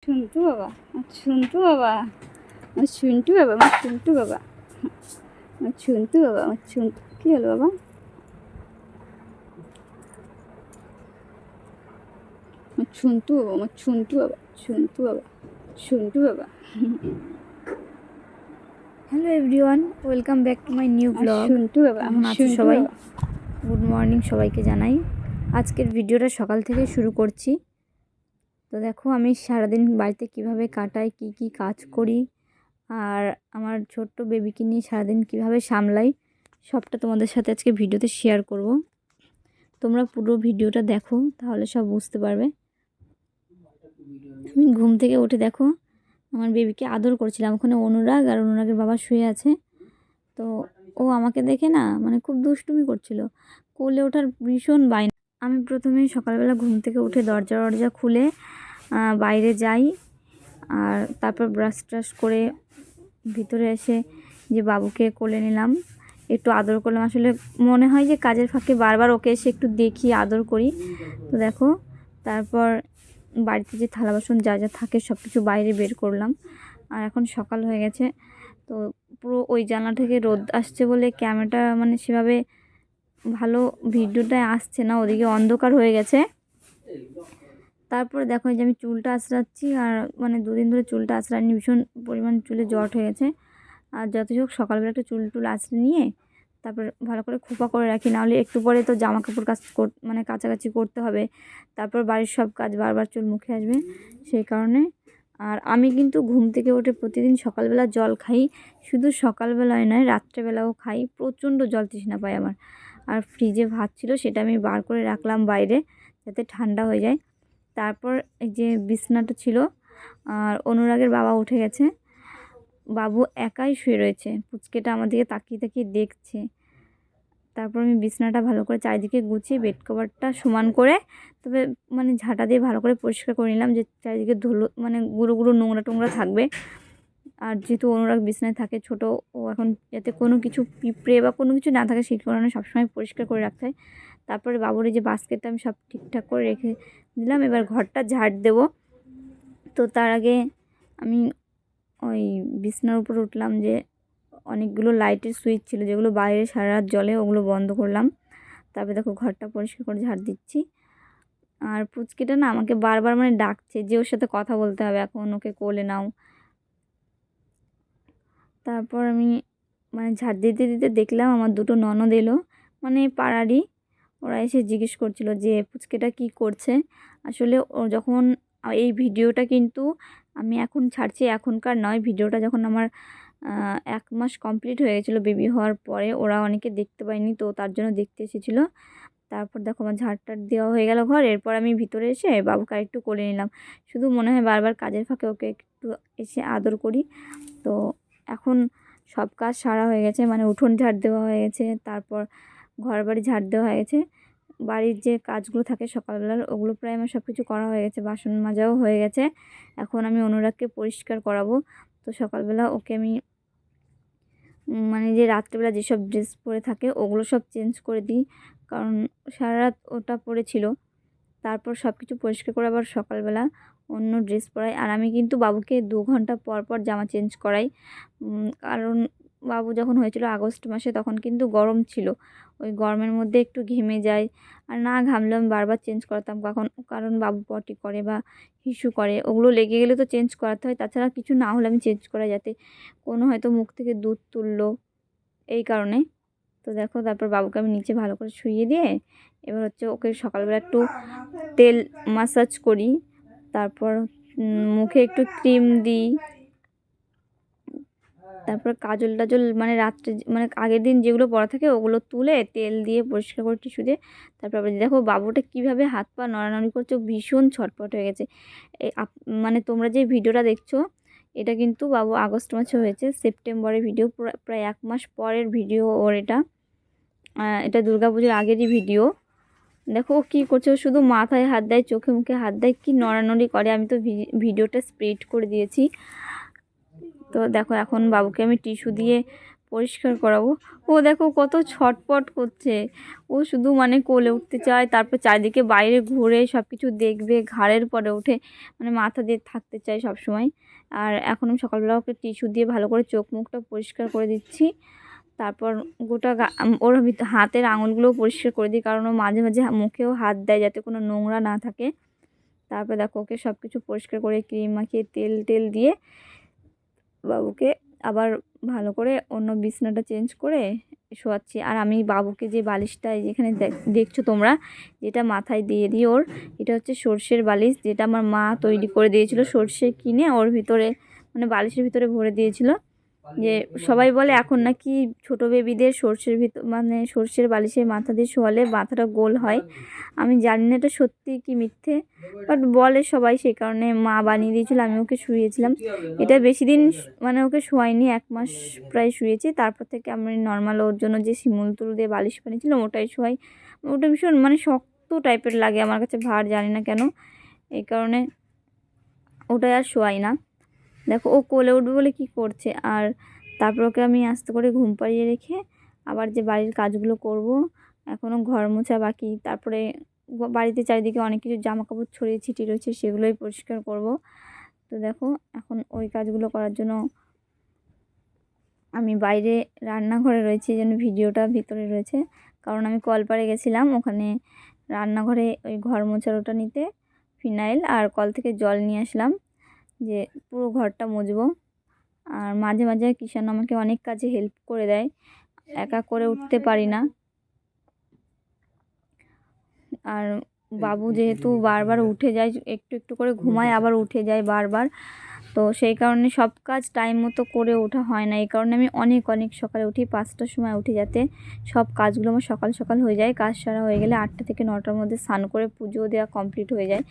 শুনটু বাবা, শুনটু বাবা, আমার শুনটু বাবা, আমার শুনটু বাবা, আমার শুনটু বাবা, আমার শুনটু কী হলো বাবা? আমার শুনটু বাবা, আমার শুনটু বাবা, শুনটু বাবা, শুনটু বাবা। Hello everyone, welcome back to my new blog. Shuntu বাবা, কেমন আমার আছো শুনটু সবাই? বাবা। গুড মর্নিং সবাইকে জানাই। আজকের ভিডিওটা সকাল থেকে শুরু করছি। তো দেখো আমি সারাদিন বাড়িতে কিভাবে কাটাই, কি কি কাজ করি, আর আমার ছোট্ট বেবিকে নিয়ে সারাদিন কিভাবে সামলাই, সবটা তোমাদের সাথে আজকে ভিডিওতে শেয়ার করব। তোমরা পুরো ভিডিওটা দেখো, তাহলে সব বুঝতে পারবে। আমি ঘুম থেকে উঠে দেখো আমার বেবিকে আদর করছিলাম। ওখানে অনুরাগ আর অনুরাগের বাবা শুয়ে আছে। তো ও আমাকে দেখে না মানে খুব দুষ্টুমি করছিল, কোলে ওঠার ভীষণ বায়না। আমি প্রথমেই সকালবেলা ঘুম থেকে উঠে দরজা খুলে বাইরে যাই, আর তারপর ব্রাশ ট্রাশ করে ভিতরে এসে যে বাবুকে কোলে নিলাম, একটু আদর করলাম। আসলে মনে হয় যে কাজের ফাঁকে বারবার ওকে এসে একটু দেখি, আদর করি। তো দেখো তারপর বাড়িতে যে থালা বাসন যা যা থাকে সব কিছু বাইরে বের করলাম। আর এখন সকাল হয়ে গেছে, তো পুরো ওই জানলা থেকে রোদ আসছে বলে ক্যামেরাটা মানে সেভাবে ভালো ভিডিওটা আসছে না, ওদিকে অন্ধকার হয়ে গেছে। তারপরে দেখো যে আমি চুলটা আঁচড়াচ্ছি, আর মানে দুদিন ধরে চুলটা আঁচড়ানি, ভীষণ পরিমাণ চুলে জট হয়ে গেছে। আর যতই হোক সকালবেলা একটু চুল আঁচড়ে নিয়ে তারপর ভালো করে খোপা করে রাখি, নাহলে একটু পরে তো জামা কাপড় মানে কাচাকাচি করতে হবে, তারপর বাড়ির সব কাজ বারবার চুল মুখে আসবে, সেই কারণে। আর আমি কিন্তু ঘুম থেকে উঠে প্রতিদিন সকালবেলা জল খাই, শুধু সকালবেলায় নয় রাত্রেবেলাও খাই। প্রচণ্ড জল তৃষ্ণা পায় আমার। আর ফ্রিজে ভাত ছিল, সেটা আমি বার করে রাখলাম বাইরে যাতে ঠান্ডা হয়ে যায়। তারপর এই যে বিছনাটা ছিল, আর অনুরাগের বাবা উঠে গেছে, বাবু একাই শুয়ে রয়েছে, পুচকেটা আমার দিকে তাকিয়ে তাকিয়ে দেখছে। তারপর আমি বিছনাটা ভালো করে চারিদিকে গুছিয়ে বেড কভারটা সমান করে, তবে মানে ঝাঁটা দিয়ে ভালো করে পরিষ্কার করে নিলাম, যে চারিদিকে ধুলো মানে গুঁড়ো গুঁড়ো নোংরা টোংরা থাকবে। আর যেহেতু অনুরাগ বিছনায় থাকে ছোট, ও এখন যাতে কোনো কিছু পিঁপড়ে বা কোনো কিছু না থাকে সেই কারণে সবসময় পরিষ্কার করে রাখতে হয়। তারপরে বাবুর এই যে বাস্কেটটা আমি সব ঠিকঠাক করে রেখে দিলাম, এবার ঘরটা ঝাড় দেবো। তো তার আগে আমি ওই বিছানার উপর উঠলাম, যে অনেকগুলো লাইটের সুইচ ছিল যেগুলো বাইরে সারা রাত জ্বলে, ওগুলো বন্ধ করলাম। তারপরে দেখো ঘরটা পরিষ্কার করে ঝাড় দিচ্ছি। আর পুচকিটা না আমাকে বারবার মানে ডাকছে যে ওর সাথে কথা বলতে হবে, এখন ওকে কোলে নাও। তারপর আমি মানে ঝাড় দিতে দিতে দেখলাম আমার দুটো ননদ এলো, মানে পাড়ারই। ওরা এসে জিজ্ঞেস করছিল যে পুচকেটা কি করছে। আসলে ও যখন এই ভিডিওটা কিন্তু আমি এখন ছাড়ছি, এখনকার নয়, ভিডিওটা যখন আমার 1 মাস কমপ্লিট হয়ে গেছিলো বেবি হওয়ার পরে, ওরা অনেকে দেখতে পায়নি, তো তার জন্য দেখতে এসেছিলো। তারপর দেখো আমার ঝাড়টার দেওয়া হয়ে গেল ঘর, এরপর আমি ভিতরে এসে বাবুকে আরেকটু কোলে নিলাম। শুধু মনে হয় বারবার কাজের ফাঁকে ওকে একটু এসে আদর করি। তো এখন সব কাজ সারা হয়ে গেছে, মানে উঠোন ঝাড় দেওয়া হয়ে গেছে, তারপর ঘর বাড়ি ঝাড় দেওয়া হয়ে গেছে, বাড়ির যে কাজগুলো থাকে সকালবেলার ওগুলো প্রায় আমার সব কিছু করা হয়ে গেছে, বাসন মাজাও হয়ে গেছে। এখন আমি অনুরাগকে পরিষ্কার করাবো। তো সকালবেলা ওকে আমি মানে যে রাত্রেবেলা যেসব ড্রেস পরে থাকে ওগুলো সব চেঞ্জ করে দিই, কারণ সারা রাত ওটা পরেছিল। তারপর সব কিছু পরিষ্কার করে আবার সকালবেলা অন্য ড্রেস পরাই। আর আমি কিন্তু বাবুকে 2 ঘন্টা পর পর জামা চেঞ্জ করাই, কারণ বাবু যখন হয়েছিল আগস্ট মাসে তখন কিন্তু গরম ছিল, ওই গরমের মধ্যে একটু ঘেমে যায়, আর না ঘামলে আমি বারবার চেঞ্জ করাতাম, কারণ বাবু পটি করে বা হিসু করে, ওগুলো লেগে গেলে তো চেঞ্জ করাতে হয়। তাছাড়া কিছু না হলে আমি চেঞ্জ করাই, যাতে কোনো হয়তো মুখ থেকে দুধ তুললো এই কারণে। তো দেখো তারপর বাবুকে আমি নিচে ভালো করে শুইয়ে দিয়ে এবার হচ্ছে ওকে সকালবেলা একটু তেল মাসাজ করি, তারপর মুখে একটু ক্রিম দিই, তারপর কাজল টাজল মানে রাত্রে মানে আগের দিন যেগুলো পরা থাকে ওগুলো তুলে তেল দিয়ে পরিষ্কার করে টিস্যু দিয়ে তারপর আবার দেখো বাবুটা কীভাবে হাত পা নড়ানড়ি করছে, ভীষণ ছটপট হয়ে গেছে। মানে তোমরা যে ভিডিওটা দেখছো এটা কিন্তু বাবু আগস্ট মাসে হয়েছে, সেপ্টেম্বরের ভিডিও, প্রায় 1 মাস পরের ভিডিও ওর এটা। এটা দুর্গাপুজোর আগেরই ভিডিও। দেখো ও কী করছে, ও শুধু মাথায় হাত দেয়, চোখে মুখে হাত দেয়, কি নড়ানড়ি করে। আমি তো ভিডিওটা স্প্লিট করে দিয়েছি। তো দেখো এখন বাবুকে আমি টিস্যু দিয়ে পরিষ্কার করাবো। ও দেখো কত ছটপট করছে, ও শুধু মানে কোলে উঠতে চায়, তারপর চারিদিকে বাইরে ঘুরে সব কিছু দেখবে, ঘাড়ের পরে উঠে মানে মাথা দিয়ে থাকতে চায় সব সময়। আর এখন আমি সকালবেলা ওকে টিস্যু দিয়ে ভালো করে চোখ মুখটা পরিষ্কার করে দিচ্ছি। তারপর গোটা ওর হাতের আঙুলগুলোও পরিষ্কার করে দিই, কারণ ও মাঝে মাঝে মুখেও হাত দেয় যাতে কোনো নোংরা না থাকে। তারপর দেখো ওকে সব কিছু পরিষ্কার করে ক্রিম মাখিয়ে তেল টেল দিয়ে বাবুকে আবার ভালো করে অন্য বিছানাটা চেঞ্জ করে শোয়াচ্ছি। আর আমি বাবুকে যে বালিশটা যেখানে দেখছো তোমরা, যেটা মাথায় দিয়ে দিই ওর, এটা হচ্ছে সর্ষের বালিশ, যেটা আমার মা তৈরি করে দিয়েছিল। সর্ষে কিনে ওর ভিতরে মানে বালিশের ভিতরে ভরে দিয়েছিল। যে সবাই বলে এখন নাকি ছোট বেবিদের সর্ষের ভিতর মানে সর্ষের বালিশে মাথা দিয়ে শোয়ালে মাথাটা গোল হয়। আমি জানি না এটা সত্যি কি মিথ্যে, বাট বলে সবাই, সেই কারণে মা বানিয়ে দিয়েছিল, আমি ওকে শুয়েছিলাম। এটা বেশি দিন মানে ওকে শোয়াইনি, 1 মাস প্রায় শুয়েছি। তারপর থেকে আমি নর্মাল ওর জন্য যে শিমুল তুল দিয়ে বালিশ বানিয়েছিলাম ওটাই শোয়াই। ওটা ভীষণ মানে শক্ত টাইপের লাগে আমার কাছে, ভার জানি না কেন, এই কারণে ওটাই আর শোয়াই না। দেখো ও কোলে উঠবে বলে কি করছে। আর তারপর ওকে আমি আস্তে করে ঘুম পাড়িয়ে রেখে আবার যে বাড়ির কাজগুলো করব, এখনও ঘর মোছা বাকি, তারপরে বাড়িতে চারিদিকে অনেক কিছু জামা কাপড় ছড়িয়ে ছিটিয়ে রয়েছে, সেগুলোই পরিষ্কার করব। তো দেখো এখন ওই কাজগুলো করার জন্য আমি বাইরে রান্নাঘরে রয়েছি, এই জন্য ভিডিওটা ভিতরে রয়েছে, কারণ আমি কলপাড়ে গেছিলাম, ওখানে রান্নাঘরে ওই ঘর মোছার ওটা নিতে ফিনাইল আর কল থেকে জল নিয়ে আসলাম, যে পুরো ঘরটা মুছবো। আর মাঝে মাঝে কিষান আমাকে অনেক কাজে হেল্প করে দেয়, একা করে উঠতে পারি না। আর বাবু যেহেতু বারবার উঠে যায়, একটু একটু করে ঘুমায় আবার উঠে যায় বারবার, তো সেই কারণে সব কাজ টাইম মতো করে ওঠা হয় না। এই কারণে আমি অনেক অনেক সকালে উঠি, 5টার সময় উঠি, যাতে সব কাজগুলো আমার সকাল সকাল হয়ে যায়। কাজ সারা হয়ে গেলে 8টা থেকে 9টার মধ্যে স্নান করে পুজো দেওয়া কমপ্লিট হয়ে যায়।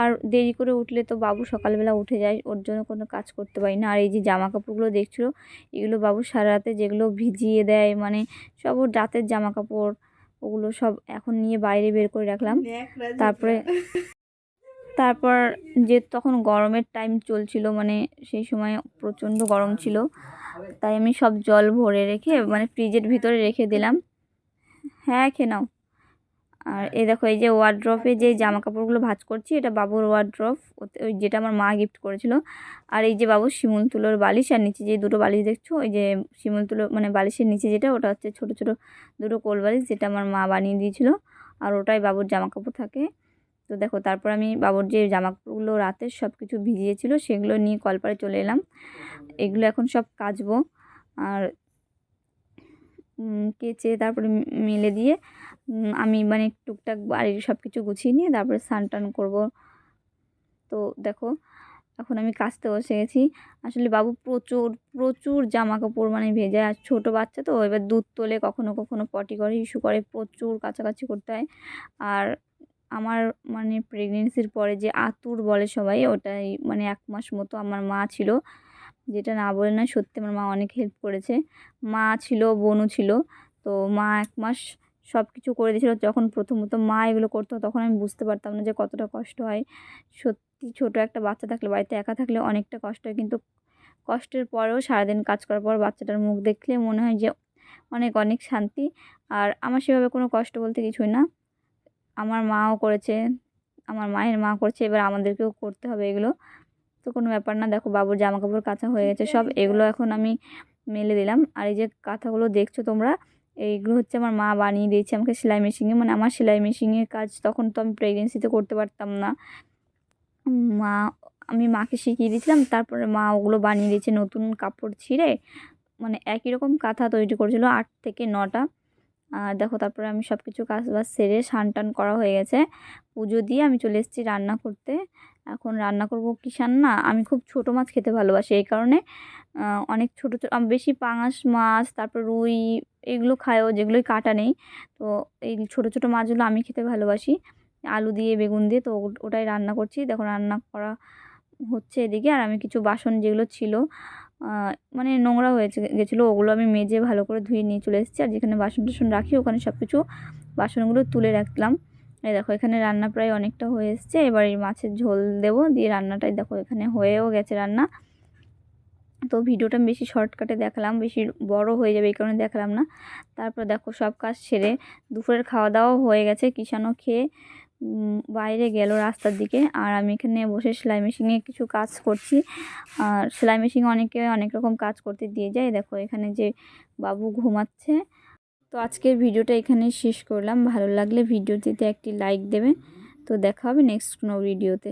আর দেরি করে উঠলে তো বাবু সকালবেলা উঠে যায়, ওর জন্য কোনো কাজ করতে পারি না। আর এই যে জামা কাপড়গুলো দেখছো, এগুলো বাবু সারা রাতে যেগুলো ভিজিয়ে দেয়, মানে সব ওর রাতের জামা কাপড়, ওগুলো সব এখন নিয়ে বাইরে বের করে রাখলাম। তারপর যে তখন গরমের টাইম চলছিল, মানে সেই সময় প্রচণ্ড গরম ছিল, তাই আমি সব জল ভরে রেখে মানে ফ্রিজের ভিতরে রেখে দিলাম। হ্যাঁ খেয়ে নাও। আর এই দেখো এই যে ওয়ার্ড্রপে যে জামা কাপড়গুলো ভাঁজ করছি, এটা বাবুর ওয়ার্ড্রপ, ওই যেটা আমার মা গিফট করেছিল। আর এই যে বাবুর শিমুল তুলোর বালিশ, আর নিচে যে দুটো বালিশ দেখছো, ওই যে শিমুল তুলো মানে বালিশের নিচে যেটা, ওটা হচ্ছে ছোট ছোট দুটো কোল বালিশ, যেটা আমার মা বানিয়ে দিয়েছিল। আর ওটাই বাবুর জামা কাপড় থাকে। তো দেখো তারপর আমি বাবুর যে জামা কাপড়গুলো রাতে সব কিছু ভিজিয়েছিল সেগুলো নিয়ে কলপারে চলে এলাম। এগুলো এখন সব কাচবো। আর কেচে তারপরে মেলে দিয়ে আমি মানে টুকটাক বাড়ির সব কিছু গুছিয়ে নিয়ে তারপরে স্নান টান করবো। তো দেখো এখন আমি কাচতে বসে গেছি। আসলে বাবু প্রচুর প্রচুর জামা কাপড় মানে ভেজে, আর ছোটো বাচ্চা তো, এবার দুধ তোলে, কখনো কখনো পটি করে, ইস্যু করে, প্রচুর কাচাকাচি করতে হয়। আর আমার মানে প্রেগনেন্সির পরে যে আতুর বলে সবাই, ওটাই মানে 1 মাস মতো আমার মা ছিল, যেটা না বলে না, সত্যি আমার মা অনেক হেল্প করেছে। মা ছিল, বোনও ছিল, তো মা 1 মাস সব কিছু করে দিয়েছিল। যখন প্রথমত মা এগুলো করতো তখন আমি বুঝতে পারতাম না যে কতটা কষ্ট হয়। সত্যি ছোট একটা বাচ্চা থাকলে, বাড়িতে একা থাকলে অনেকটা কষ্ট হয়, কিন্তু কষ্টের পরেও সারাদিন কাজ করার পর বাচ্চাটার মুখ দেখলে মনে হয় যে অনেক অনেক শান্তি। আর আমার সেভাবে কোনো কষ্ট বলতে কিছুই না, আমার মাও করেছে, আমার মায়ের মা করছে, এবার আমাদেরকেও করতে হবে এগুলো, তো কোনো ব্যাপার না। দেখো বাবুর জামা কাপড় কাচা হয়ে গেছে সব, এগুলো এখন আমি মেলে দিলাম। আর এই যে কাঁথাগুলো দেখছো তোমরা, এইগুলো হচ্ছে আমার মা বানিয়ে দিয়েছে আমাকে সেলাই মেশিনে, মানে আমার সেলাই মেশিনের কাজ তখন তো আমি প্রেগনেন্সিতে করতে পারতাম না। মা আমি মাকে শিখিয়ে দিয়েছিলাম, তারপরে মা ওগুলো বানিয়ে দিয়েছে, নতুন কাপড় ছিঁড়ে মানে একই রকম কাঁথা তৈরি করেছিল 8 থেকে 9টা। আর দেখো তারপরে আমি সব কিছু কাজ বাজ সেরে স্নান টান করা হয়ে গেছে, পুজো দিয়ে আমি চলে এসেছি রান্না করতে। এখন রান্না করব কি রান্না, আমি খুব ছোটো মাছ খেতে ভালোবাসি, এই কারণে অনেক ছোটো ছোটো বেশি পাঙাশ মাছ, তারপর রুই, এগুলো খায়ও যেগুলোই কাটা নেই। তো এই ছোটো ছোটো মাছগুলো আমি খেতে ভালোবাসি, আলু দিয়ে বেগুন দিয়ে, তো ওটাই রান্না করছি। দেখো রান্না করা হচ্ছে এদিকে। আর আমি কিছু বাসন যেগুলো ছিল মানে নোংরা হয়েছে গেছিলো, ওগুলো আমি মেজে ভালো করে ধুয়ে নিয়ে চলে এসেছি। আর যেখানে বাসন টাসন রাখি ওখানে সব কিছু বাসনগুলো তুলে রাখলাম। এই দেখো এখানে রান্না প্রায় অনেকটা হয়ে এসছে, এবার এই মাছের ঝোল দেবো, দিয়ে রান্নাটাই দেখো এখানে হয়েও গেছে রান্না। তো ভিডিওটা আমি বেশি শর্টকাটে দেখালাম, বেশি বড় হয়ে যাবে এই কারণে দেখালাম না। তারপর দেখো সব কাজ সেরে দুপুরের খাওয়া দাওয়াও হয়ে গেছে, কিষানও খেয়ে বাইরে গেল রাস্তার দিকে, আর আমি এখানে বসে সেলাই মেশিনে কিছু কাজ করছি। আর সেলাই মেশিনে অনেকে অনেক রকম কাজ করতে দিয়ে যায়। দেখো এখানে যে বাবু ঘুমাচ্ছে। তো আজকের ভিডিওটা এখানে শেষ করলাম। ভালো লাগলে ভিডিওটিতে একটি লাইক দেবে। তো দেখা হবে নেক্সট কোনো ভিডিওতে।